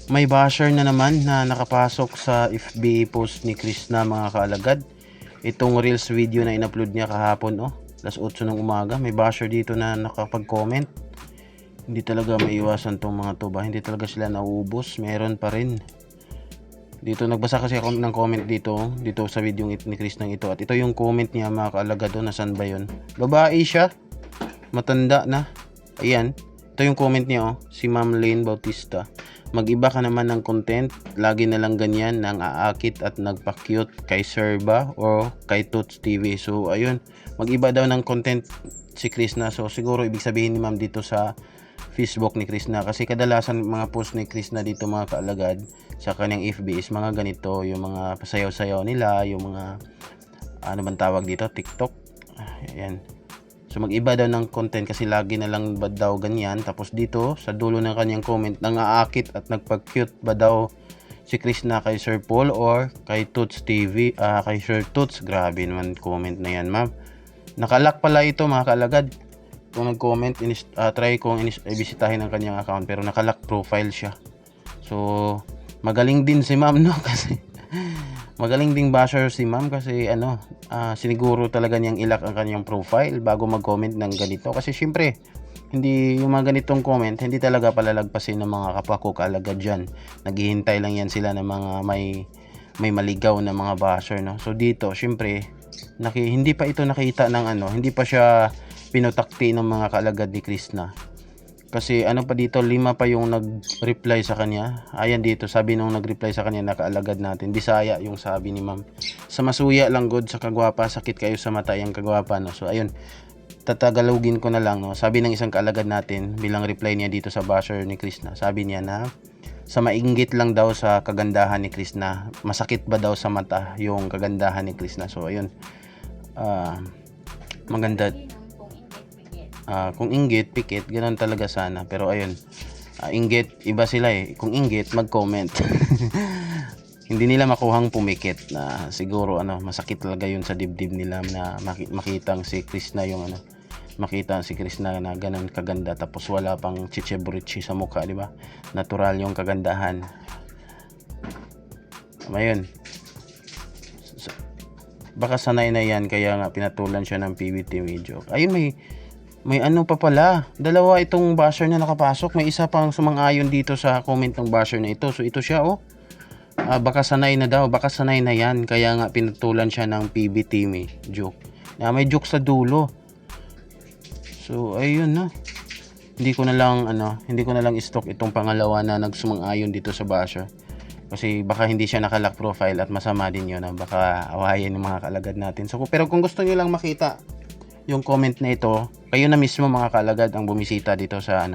May basher na naman na nakapasok sa FB post ni Krishna, mga kaalagad. Itong reels video na in-upload niya kahapon, 8:00 ng umaga. May basher dito na nakapag-comment. Hindi talaga maiwasan tong mga to ba? Hindi talaga sila nauubos. Meron pa rin. Dito nagbasa kasi ako ng comment dito sa video ni Krishna ito. At ito yung comment niya, mga kaalagad. Nasaan ba yun? Babae siya. Matanda na. Ayan. Ito yung comment niya, si Ma'am Lane Bautista. Mag-iba ka naman ng content, lagi na lang ganyan nang aakit at nagpa-cute kay Serba o kay Toots TV. So ayun, mag-iba daw ng content si Krishna. So siguro ibig sabihin ni Ma'am dito sa Facebook ni Krishna, kasi kadalasan mga post ni Krishna dito, mga kaalagad, sa kanyang FB is mga ganito, yung mga pasayaw-sayaw nila, yung mga ano bang tawag dito, TikTok. Ayan. So mag-iba daw ng content kasi lagi na lang ba daw ganyan. Tapos dito sa dulo ng kanyang comment, nangaakit at nagpa-cute ba daw si Krishna kay Sir Paul or kay Toots TV, kay Sir Toots. Grabe naman comment na yan, ma'am. Nakalock pala ito, mga kaalagad. Kung nag-comment, try kong ibisitahin ang kanyang account, pero nakalock profile siya. So magaling din si ma'am, no? Kasi magaling ding basher si ma'am, kasi siniguro talaga niyang ilak ang kanyang profile bago mag-comment ng ganito. Kasi syempre, hindi yung mga ganitong comment, hindi talaga palalagpasin ng mga kapwa ko kaalagad dyan. Naghihintay lang yan sila ng mga may maligaw na mga basher, no? So dito, syempre, hindi pa ito nakita ng hindi pa siya pinutakti ng mga kaalagad ni Krishna. Kasi pa dito, 5 pa yung nag-reply sa kanya. Ayan dito, sabi nung nag-reply sa kanya, nakaalagad natin, Bisaya yung sabi ni ma'am. Sa masuya lang god sa kagwapa, sakit kayo sa mata yung kagwapa, no? So ayun, tatagalogin ko na lang, no? Sabi ng isang kaalagad natin bilang reply niya dito sa basher ni Krishna, sabi niya na sa mainggit lang daw sa kagandahan ni Krishna, masakit ba daw sa mata yung kagandahan ni Krishna. So ayun, maganda. Kung inggit, pikit, ganoon talaga sana. Pero ayun, inggit, iba sila eh. Kung inggit, mag-comment. Hindi nila makuhang pumikit na siguro masakit talaga yun sa dibdib nila na makitang si Krishna makita si Krishna na ganun kaganda, tapos wala pang chicheburichi sa mukha, di ba? Natural yung kagandahan. Ayun. Baka sanay na yan, kaya nga pinatulan siya ng PBT video. Ayun, may pa pala. Dalawa itong basher na nakapasok. May isa pang sumang-ayon dito sa comment ng basher na ito. So ito siya, baka sanay na daw. Baka sanay na yan. Kaya nga pinatulan siya ng PBT joke. May joke sa dulo. So ayun na. Hindi ko na lang stock itong pangalawa na nagsumang-ayon dito sa basher. Kasi baka hindi siya nakalock profile at masama din yun. Baka awayin ng mga kaalagad natin. So, pero kung gusto niyo lang makita yung comment na ito, kayo na mismo, mga kaalagad, ang bumisita dito sa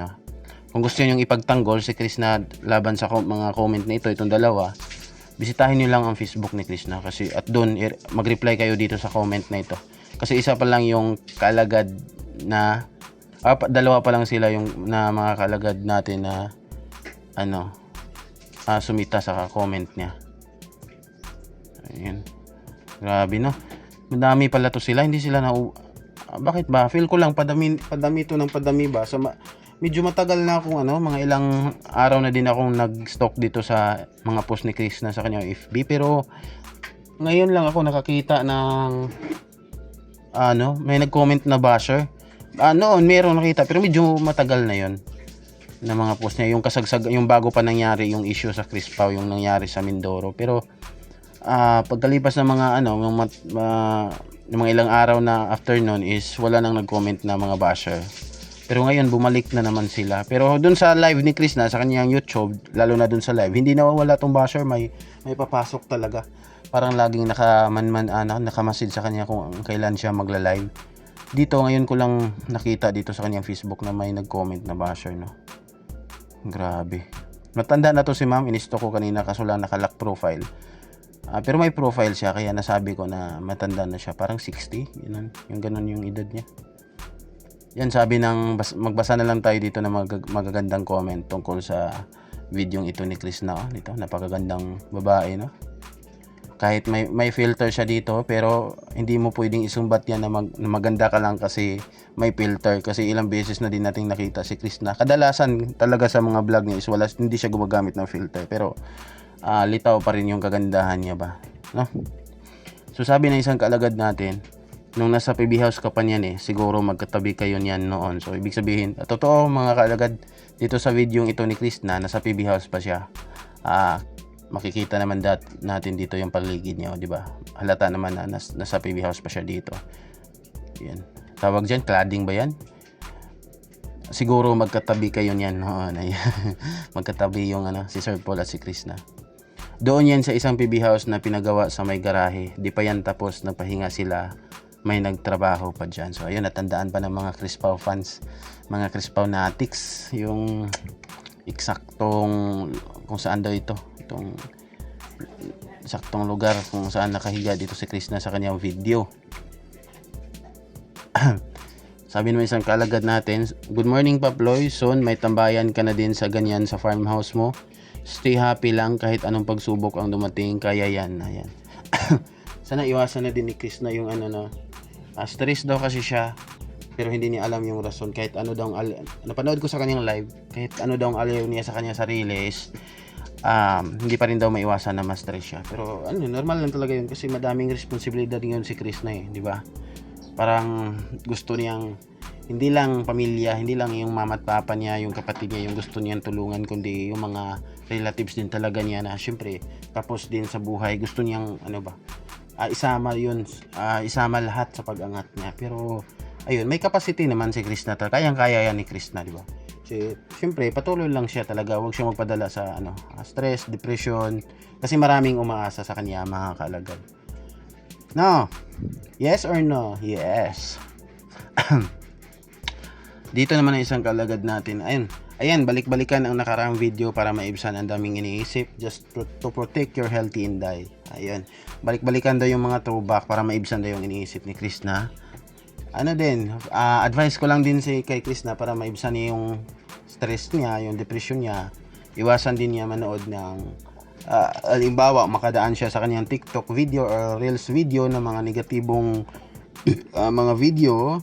kung gusto niyo ipagtanggol si Krishna laban sa mga comment na ito, itong dalawa, bisitahin niyo lang ang Facebook ni Krishna, kasi at doon mag-reply kayo dito sa comment na ito. Kasi isa pa lang yung kaalagad na dalawa pa lang sila yung na mga kaalagad natin na sumita sa comment niya. Ayun. Grabe, no? Madami pala to sila, hindi sila bakit ba? Feel ko lang padami to ng padami ba? So medyo matagal na akong mga ilang araw na din akong nag-stock dito sa mga post ni Krishna sa kanyang FB, pero ngayon lang ako nakakita ng may nag-comment na basher. Noon meron nakita, pero medyo matagal na 'yon na mga post niya, yung kasagsag, yung bago pa nangyari yung issue sa Chris Pao, yung nangyari sa Mindoro. Pero pagkalipas ng mga yung mga ilang araw na after nun is wala nang nag-comment na mga basher. Pero ngayon bumalik na naman sila. Pero dun sa live ni Chris sa kanyang YouTube, lalo na dun sa live, hindi nawawala tong basher, may papasok talaga. Parang laging nakamasid sa kanya kung kailan siya magla-live. Dito ngayon ko lang nakita dito sa kanyang Facebook na may nag-comment na basher, no. Grabe. Matanda na to si ma'am, inisto ko kanina kaso lang nakalock profile. Pero may profile siya, kaya nasabi ko na matanda na siya, parang 60, yun, yung ganun yung edad niya. Yan, sabi ng magbasa na lang tayo dito na magagandang comment tungkol sa video ito ni Krishna. Dito, napakagandang babae, no? kahit may filter siya dito, pero hindi mo pwedeng isumbat yan na, na maganda ka lang kasi may filter, kasi ilang beses na din nating nakita si Krishna. Kadalasan talaga sa mga vlog niya is hindi siya gumagamit ng filter, pero litaw pa rin yung kagandahan niya ba, no? So sabi ng isang kaalagad natin, nung nasa PB house ka pa niyan siguro magkatabi kayo niyan noon. So ibig sabihin, totoo mga kaalagad, dito sa video ito ni Krishna, nasa PB house pa siya. Makikita naman natin dito yung paligid niya, di ba? Halata naman na nasa PB house pa siya dito. Yan. Tawag diyan, cladding ba yan? Siguro magkatabi kayo niyan noon. Magkatabi yung si Sir Paul at si Krishna. Doon yan sa isang PB house na pinagawa sa may garahe. Di pa yan tapos, nagpahinga sila. May nagtrabaho pa dyan. So ayun, natandaan pa ng mga Crispaw fans, mga Crispaw natics, yung eksaktong kung saan daw itong eksaktong lugar kung saan nakahiga dito si Krishna sa kanyang video. Sabi naman isang kaalagad natin, good morning Paploy, soon may tambayan ka na din sa ganyan sa farmhouse mo. Stay happy lang kahit anong pagsubok ang dumating, kaya yan. Ayan. Sana iwasan na din ni Krishna yung stress daw kasi siya, pero hindi niya alam yung rason. Kahit ano daw napanood ko sa kanyang live, kahit ano daw ang aliw niya sa kanyang sarili is hindi pa rin daw maiwasan na ma-stress siya. Pero normal lang talaga yun kasi madaming responsibilidad yun si Krishna di ba? Parang gusto niyang hindi lang pamilya, hindi lang yung mama at papa niya, yung kapatid niya yung gusto niyang tulungan, kundi yung mga relatives din talaga niya na syempre tapos din sa buhay, gusto niyang isama yun, isama lahat sa pag-angat niya. Pero ayun, may capacity naman si Krishna, kayang-kaya yan ni Krishna, di ba? Kasi syempre patuloy lang siya talaga, huwag siya magpadala sa stress, depression, kasi maraming umaasa sa kanya mga kaalagad. No? Yes or no? Yes. Dito naman ang isang kaalagad natin. Ayan, balik-balikan ang nakaraang video para maibsan ang daming iniisip, just to protect your healthy inday. Ayun, balik-balikan daw yung mga throwback para maibsan daw yung iniisip ni Krishna. Advice ko lang din kay Krishna para maibsan niya yung stress niya, yung depression niya. Iwasan din niya manood ng halimbawa makadaan siya sa kanyang TikTok video or Reels video na mga negatibong mga video,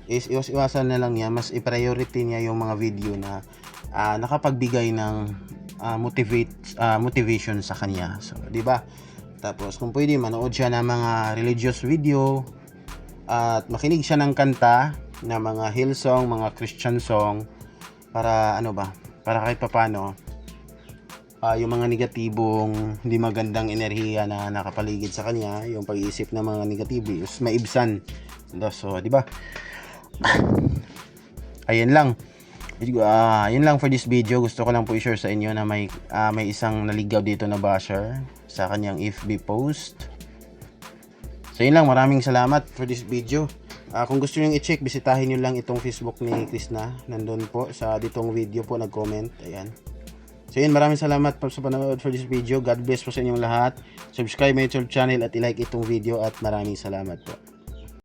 is iwasan na lang niya, mas i-priority niya yung mga video na nakapagbigay ng motivation sa kanya. So, di ba? Tapos kung pwede manood siya ng mga religious video at makinig siya ng kanta na mga Hillsong, mga Christian song para para kahit papaano yung mga negatibong hindi magandang enerhiya na nakapaligid sa kanya, yung pag-iisip ng mga negatibo is maibsan. So, di ba? Ayun lang. Yun lang for this video. Gusto ko lang po i-share sa inyo na may isang naligaw dito na basher sa kanyang FB post. So yun lang, maraming salamat for this video. Kung gusto niyo i-check, bisitahin niyo lang itong Facebook ni Krishna. Nandun po sa ditong video po nag-comment. Ayan. So yun, maraming salamat po sa panonood for this video. God bless po sa inyong lahat. Subscribe my YouTube channel at i-like itong video at maraming salamat po.